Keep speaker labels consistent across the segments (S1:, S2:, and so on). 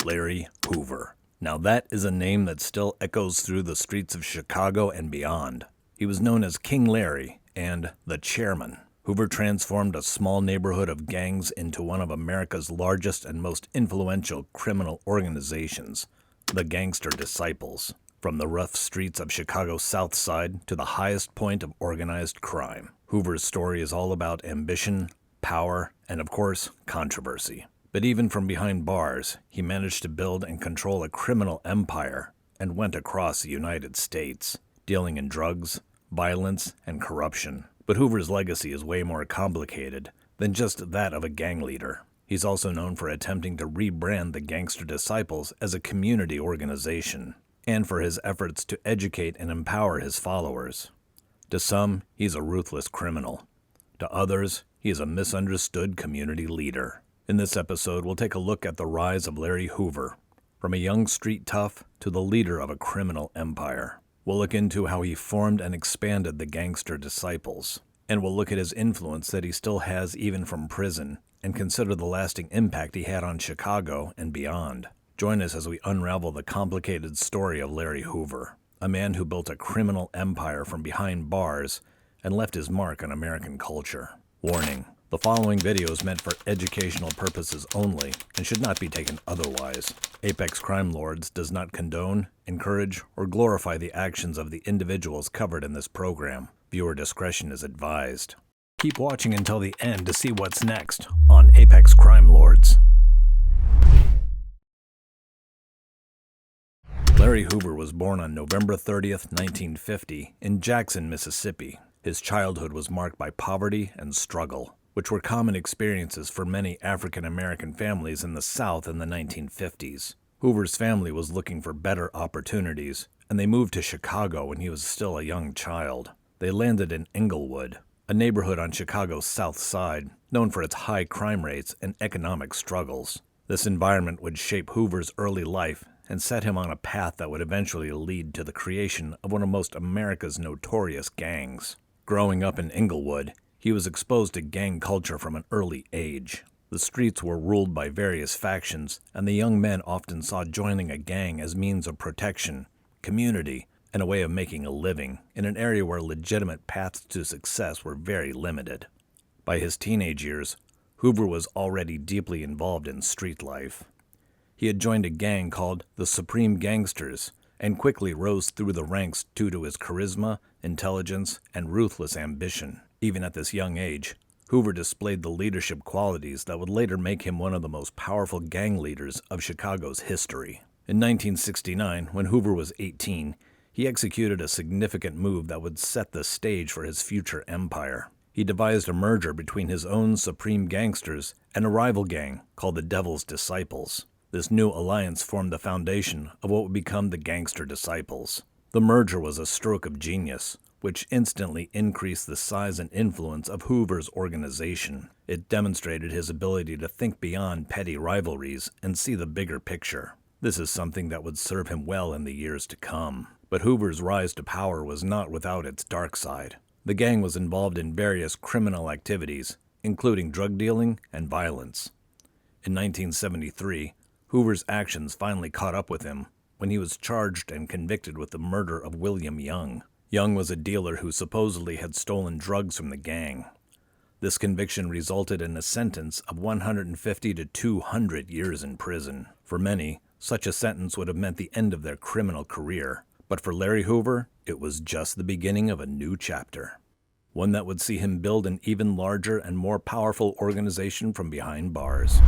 S1: Larry Hoover. Now that is a name that still echoes through the streets of Chicago and beyond. He was known as King Larry and the Chairman. Hoover transformed a small neighborhood of gangs into one of America's largest and most influential criminal organizations, the Gangster Disciples. From the rough streets of Chicago's southside to the highest point of organized crime, Hoover's story is all about ambition, power, and of course, controversy. But even from behind bars, he managed to build and control a criminal empire and went across the United States, dealing in drugs, violence, and corruption. But Hoover's legacy is way more complicated than just that of a gang leader. He's also known for attempting to rebrand the Gangster Disciples as a community organization, and for his efforts to educate and empower his followers. To some, he's a ruthless criminal. To others, he is a misunderstood community leader. In this episode, we'll take a look at the rise of Larry Hoover, from a young street tough to the leader of a criminal empire. We'll look into how he formed and expanded the Gangster Disciples, and we'll look at his influence that he still has even from prison, and consider the lasting impact he had on Chicago and beyond. Join us as we unravel the complicated story of Larry Hoover, a man who built a criminal empire from behind bars and left his mark on American culture. Warning: the following video is meant for educational purposes only and should not be taken otherwise. Apex Crime Lords does not condone, encourage, or glorify the actions of the individuals covered in this program. Viewer discretion is advised. Keep watching until the end to see what's next on Apex Crime Lords. Larry Hoover was born on November 30th, 1950, in Jackson, Mississippi. His childhood was marked by poverty and struggle, which were common experiences for many African-American families in the South in the 1950s. Hoover's family was looking for better opportunities, and they moved to Chicago when he was still a young child. They landed in Englewood, a neighborhood on Chicago's South Side, known for its high crime rates and economic struggles. This environment would shape Hoover's early life and set him on a path that would eventually lead to the creation of one of most America's notorious gangs. Growing up in Englewood, he was exposed to gang culture from an early age. The streets were ruled by various factions, and the young men often saw joining a gang as means of protection, community, and a way of making a living in an area where legitimate paths to success were very limited. By his teenage years, Hoover was already deeply involved in street life. He had joined a gang called the Supreme Gangsters and quickly rose through the ranks due to his charisma, intelligence, and ruthless ambition. Even at this young age, Hoover displayed the leadership qualities that would later make him one of the most powerful gang leaders of Chicago's history. In 1969, when Hoover was 18, he executed a significant move that would set the stage for his future empire. He devised a merger between his own Supreme Gangsters and a rival gang called the Devil's Disciples. This new alliance formed the foundation of what would become the Gangster Disciples. The merger was a stroke of genius, which instantly increased the size and influence of Hoover's organization. It demonstrated his ability to think beyond petty rivalries and see the bigger picture. This is something that would serve him well in the years to come. But Hoover's rise to power was not without its dark side. The gang was involved in various criminal activities, including drug dealing and violence. In 1973, Hoover's actions finally caught up with him when he was charged and convicted with the murder of William Young. Young was a dealer who supposedly had stolen drugs from the gang. This conviction resulted in a sentence of 150 to 200 years in prison. For many, such a sentence would have meant the end of their criminal career. But for Larry Hoover, it was just the beginning of a new chapter. One that would see him build an even larger and more powerful organization from behind bars.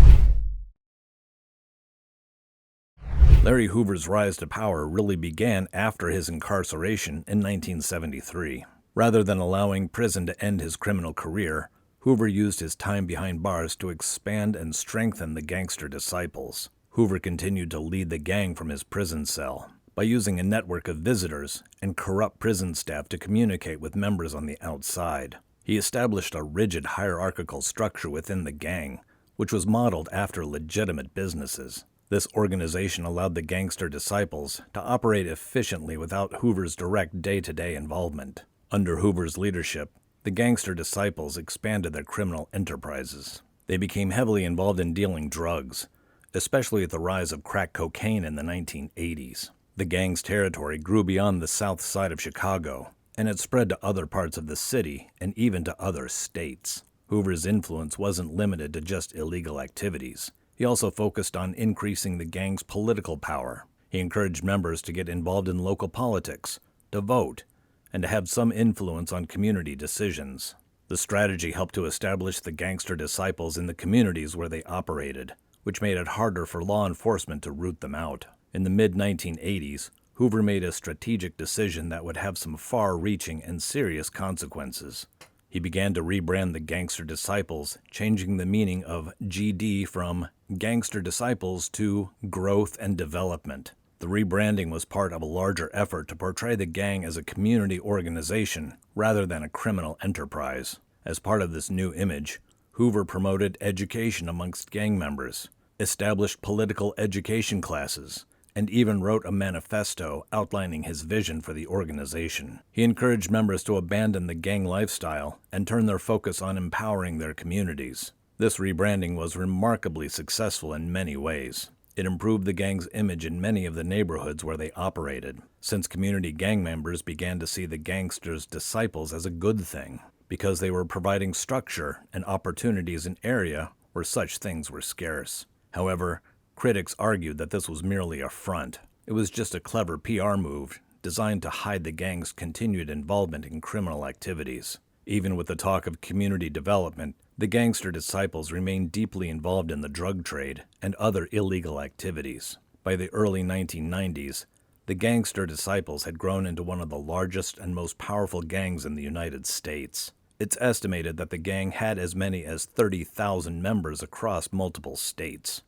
S1: Larry Hoover's rise to power really began after his incarceration in 1973. Rather than allowing prison to end his criminal career, Hoover used his time behind bars to expand and strengthen the Gangster Disciples. Hoover continued to lead the gang from his prison cell by using a network of visitors and corrupt prison staff to communicate with members on the outside. He established a rigid hierarchical structure within the gang, which was modeled after legitimate businesses. This organization allowed the Gangster Disciples to operate efficiently without Hoover's direct day-to-day involvement. Under Hoover's leadership, the Gangster Disciples expanded their criminal enterprises. They became heavily involved in dealing drugs, especially with the rise of crack cocaine in the 1980s. The gang's territory grew beyond the south side of Chicago, and it spread to other parts of the city and even to other states. Hoover's influence wasn't limited to just illegal activities. He also focused on increasing the gang's political power. He encouraged members to get involved in local politics, to vote, and to have some influence on community decisions. The strategy helped to establish the Gangster Disciples in the communities where they operated, which made it harder for law enforcement to root them out. In the mid-1980s, Hoover made a strategic decision that would have some far-reaching and serious consequences. He began to rebrand the Gangster Disciples, changing the meaning of GD from Gangster Disciples to Growth and Development. The rebranding was part of a larger effort to portray the gang as a community organization rather than a criminal enterprise. As part of this new image, Hoover promoted education amongst gang members, established political education classes, and even wrote a manifesto outlining his vision for the organization. He encouraged members to abandon the gang lifestyle and turn their focus on empowering their communities. This rebranding was remarkably successful in many ways. It improved the gang's image in many of the neighborhoods where they operated, since community gang members began to see the Gangsters' Disciples as a good thing, because they were providing structure and opportunities in area where such things were scarce. However, critics argued that this was merely a front. It was just a clever PR move designed to hide the gang's continued involvement in criminal activities. Even with the talk of community development, the Gangster Disciples remained deeply involved in the drug trade and other illegal activities. By the early 1990s, the Gangster Disciples had grown into one of the largest and most powerful gangs in the United States. It's estimated that the gang had as many as 30,000 members across multiple states.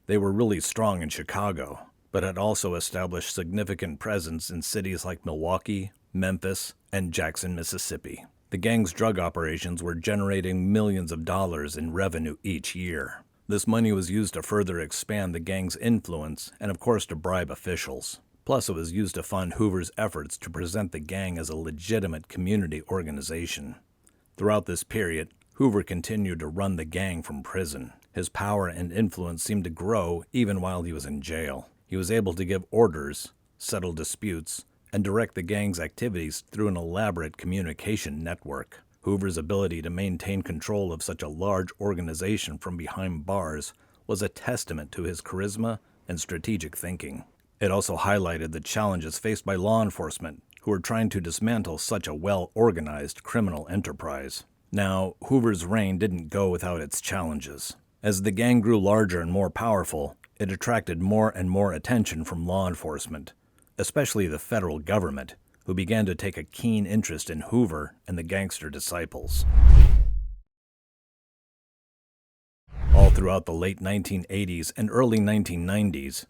S1: They were really strong in Chicago, but had also established significant presence in cities like Milwaukee, Memphis, and Jackson, Mississippi. The gang's drug operations were generating millions of dollars in revenue each year. This money was used to further expand the gang's influence and, of course, to bribe officials. Plus, it was used to fund Hoover's efforts to present the gang as a legitimate community organization. Throughout this period, Hoover continued to run the gang from prison. His power and influence seemed to grow even while he was in jail. He was able to give orders, settle disputes, and direct the gang's activities through an elaborate communication network. Hoover's ability to maintain control of such a large organization from behind bars was a testament to his charisma and strategic thinking. It also highlighted the challenges faced by law enforcement, who were trying to dismantle such a well-organized criminal enterprise. Now, Hoover's reign didn't go without its challenges. As the gang grew larger and more powerful, it attracted more and more attention from law enforcement, especially the federal government, who began to take a keen interest in Hoover and the Gangster Disciples. All throughout the late 1980s and early 1990s,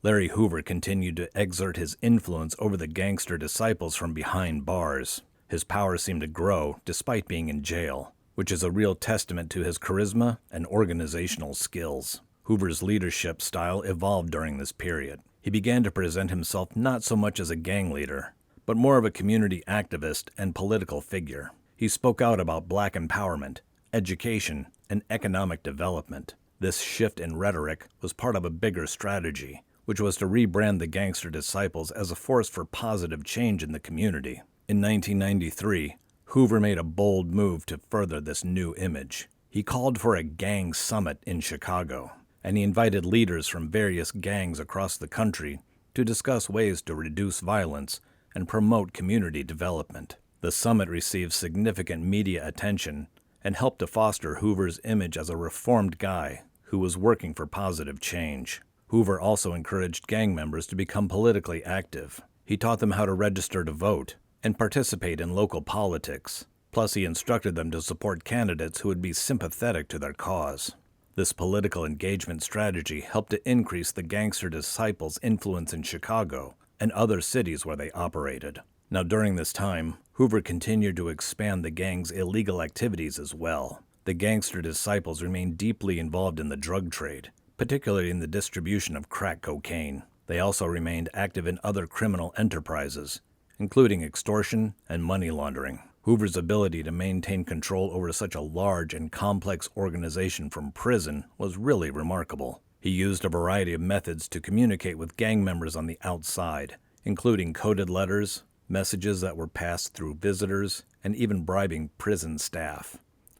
S1: Larry Hoover continued to exert his influence over the Gangster Disciples from behind bars. His power seemed to grow despite being in jail, which is a real testament to his charisma and organizational skills. Hoover's leadership style evolved during this period. He began to present himself not so much as a gang leader, but more of a community activist and political figure. He spoke out about black empowerment, education, and economic development. This shift in rhetoric was part of a bigger strategy, which was to rebrand the Gangster Disciples as a force for positive change in the community. In 1993, Hoover made a bold move to further this new image. He called for a gang summit in Chicago, and he invited leaders from various gangs across the country to discuss ways to reduce violence and promote community development. The summit received significant media attention and helped to foster Hoover's image as a reformed guy who was working for positive change. Hoover also encouraged gang members to become politically active. He taught them how to register to vote and participate in local politics. Plus, he instructed them to support candidates who would be sympathetic to their cause. This political engagement strategy helped to increase the Gangster Disciples' influence in Chicago and other cities where they operated. Now, during this time, Hoover continued to expand the gang's illegal activities as well. The Gangster Disciples remained deeply involved in the drug trade, particularly in the distribution of crack cocaine. They also remained active in other criminal enterprises, including extortion and money laundering. Hoover's ability to maintain control over such a large and complex organization from prison was really remarkable. He used a variety of methods to communicate with gang members on the outside, including coded letters, messages that were passed through visitors, and even bribing prison staff.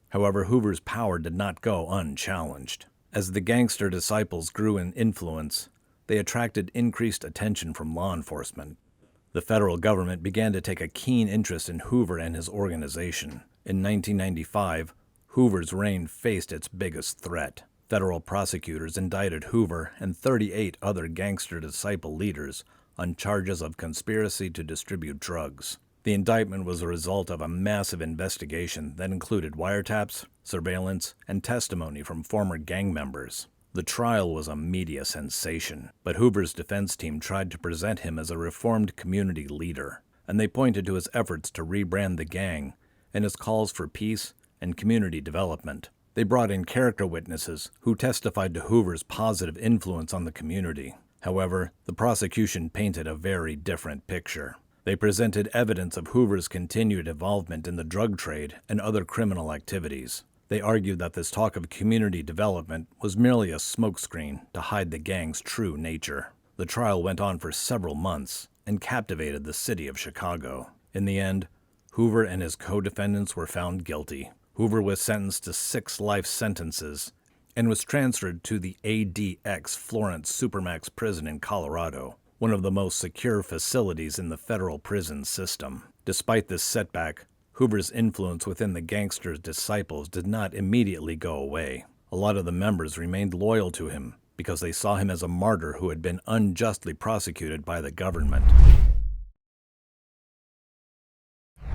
S1: However, Hoover's power did not go unchallenged. As the Gangster Disciples grew in influence, they attracted increased attention from law enforcement. The federal government began to take a keen interest in Hoover and his organization. In 1995, Hoover's reign faced its biggest threat. Federal prosecutors indicted Hoover and 38 other Gangster Disciple leaders on charges of conspiracy to distribute drugs. The indictment was a result of a massive investigation that included wiretaps, surveillance, and testimony from former gang members. The trial was a media sensation, but Hoover's defense team tried to present him as a reformed community leader, and they pointed to his efforts to rebrand the gang and his calls for peace and community development. They brought in character witnesses who testified to Hoover's positive influence on the community. However, the prosecution painted a very different picture. They presented evidence of Hoover's continued involvement in the drug trade and other criminal activities. They argued that this talk of community development was merely a smokescreen to hide the gang's true nature. The trial went on for several months and captivated the city of Chicago. In the end, Hoover and his co-defendants were found guilty. Hoover was sentenced to 6 life sentences and was transferred to the ADX Florence Supermax prison in Colorado, one of the most secure facilities in the federal prison system. Despite this setback, Hoover's influence within the Gangster Disciples did not immediately go away. A lot of the members remained loyal to him because they saw him as a martyr who had been unjustly prosecuted by the government.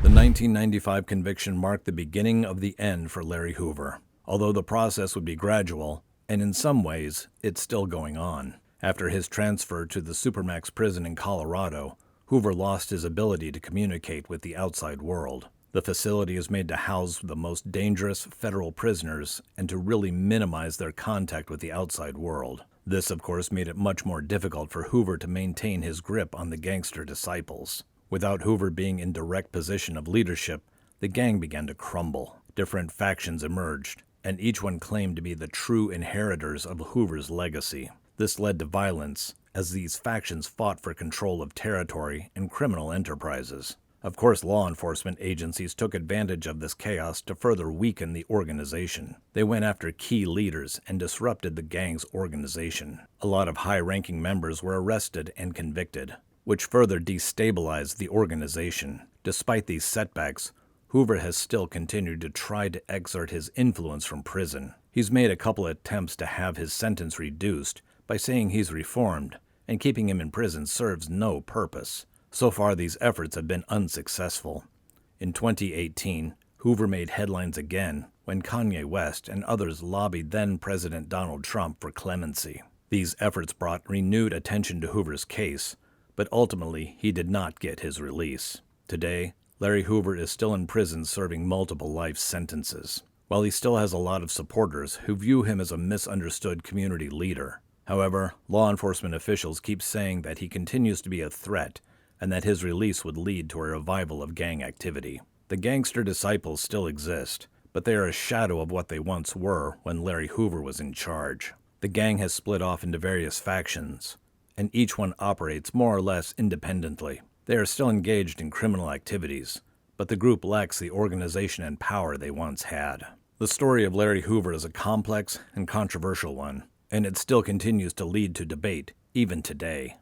S1: The 1995 conviction marked the beginning of the end for Larry Hoover, although the process would be gradual, and in some ways, it's still going on. After his transfer to the Supermax prison in Colorado, Hoover lost his ability to communicate with the outside world. The facility is made to house the most dangerous federal prisoners and to really minimize their contact with the outside world. This, of course, made it much more difficult for Hoover to maintain his grip on the Gangster Disciples. Without Hoover being in direct position of leadership, the gang began to crumble. Different factions emerged, and each one claimed to be the true inheritors of Hoover's legacy. This led to violence, as these factions fought for control of territory and criminal enterprises. Of course, law enforcement agencies took advantage of this chaos to further weaken the organization. They went after key leaders and disrupted the gang's organization. A lot of high-ranking members were arrested and convicted, which further destabilized the organization. Despite these setbacks, Hoover has still continued to try to exert his influence from prison. He's made a couple attempts to have his sentence reduced by saying he's reformed, and keeping him in prison serves no purpose. So far, these efforts have been unsuccessful. In 2018, Hoover made headlines again when Kanye West and others lobbied then-President Donald Trump for clemency. These efforts brought renewed attention to Hoover's case, but ultimately he did not get his release. Today, Larry Hoover is still in prison serving multiple life sentences. While he still has a lot of supporters who view him as a misunderstood community leader. However, law enforcement officials keep saying that he continues to be a threat and that his release would lead to a revival of gang activity. The Gangster Disciples still exist, but they are a shadow of what they once were when Larry Hoover was in charge. The gang has split off into various factions, and each one operates more or less independently. They are still engaged in criminal activities, but the group lacks the organization and power they once had. The story of Larry Hoover is a complex and controversial one, and it still continues to lead to debate, even today.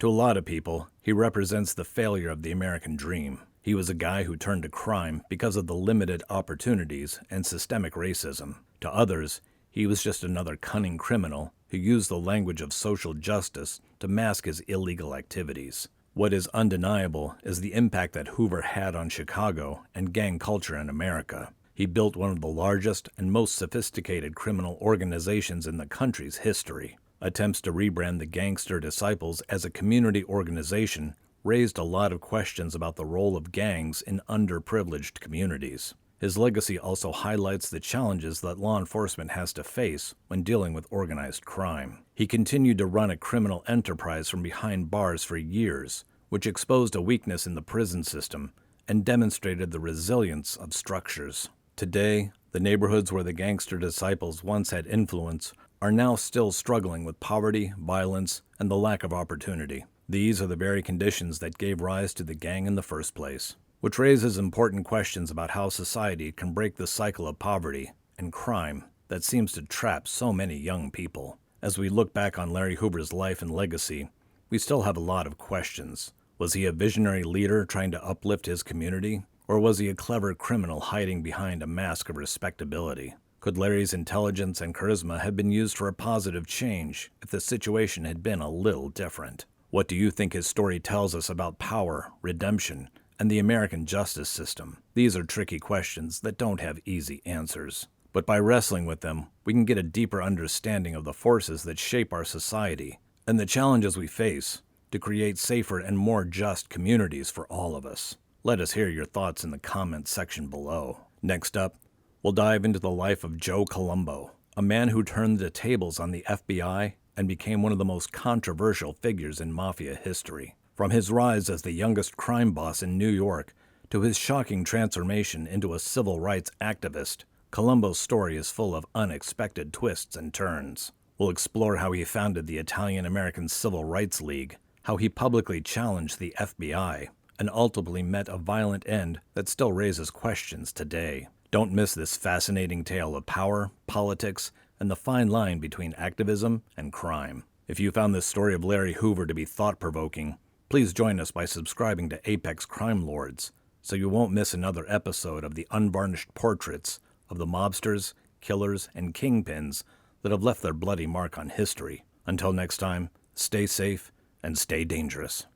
S1: To a lot of people, he represents the failure of the American dream. He was a guy who turned to crime because of the limited opportunities and systemic racism. To others, he was just another cunning criminal who used the language of social justice to mask his illegal activities. What is undeniable is the impact that Hoover had on Chicago and gang culture in America. He built one of the largest and most sophisticated criminal organizations in the country's history. Attempts to rebrand the Gangster Disciples as a community organization raised a lot of questions about the role of gangs in underprivileged communities. His legacy also highlights the challenges that law enforcement has to face when dealing with organized crime. He continued to run a criminal enterprise from behind bars for years, which exposed a weakness in the prison system and demonstrated the resilience of structures. Today, the neighborhoods where the Gangster Disciples once had influence are now still struggling with poverty, violence, and the lack of opportunity. These are the very conditions that gave rise to the gang in the first place, which raises important questions about how society can break the cycle of poverty and crime that seems to trap so many young people. As we look back on Larry Hoover's life and legacy, we still have a lot of questions. Was he a visionary leader trying to uplift his community? Or was he a clever criminal hiding behind a mask of respectability? Could Larry's intelligence and charisma have been used for a positive change if the situation had been a little different? What do you think his story tells us about power, redemption, and the American justice system? These are tricky questions that don't have easy answers. But by wrestling with them, we can get a deeper understanding of the forces that shape our society and the challenges we face to create safer and more just communities for all of us. Let us hear your thoughts in the comments section below. Next up, we'll dive into the life of Joe Colombo, a man who turned the tables on the FBI and became one of the most controversial figures in Mafia history. From his rise as the youngest crime boss in New York to his shocking transformation into a civil rights activist, Colombo's story is full of unexpected twists and turns. We'll explore how he founded the Italian-American Civil Rights League, how he publicly challenged the FBI, and ultimately met a violent end that still raises questions today. Don't miss this fascinating tale of power, politics, and the fine line between activism and crime. If you found this story of Larry Hoover to be thought-provoking, please join us by subscribing to Apex Crime Lords so you won't miss another episode of the unvarnished portraits of the mobsters, killers, and kingpins that have left their bloody mark on history. Until next time, stay safe and stay dangerous.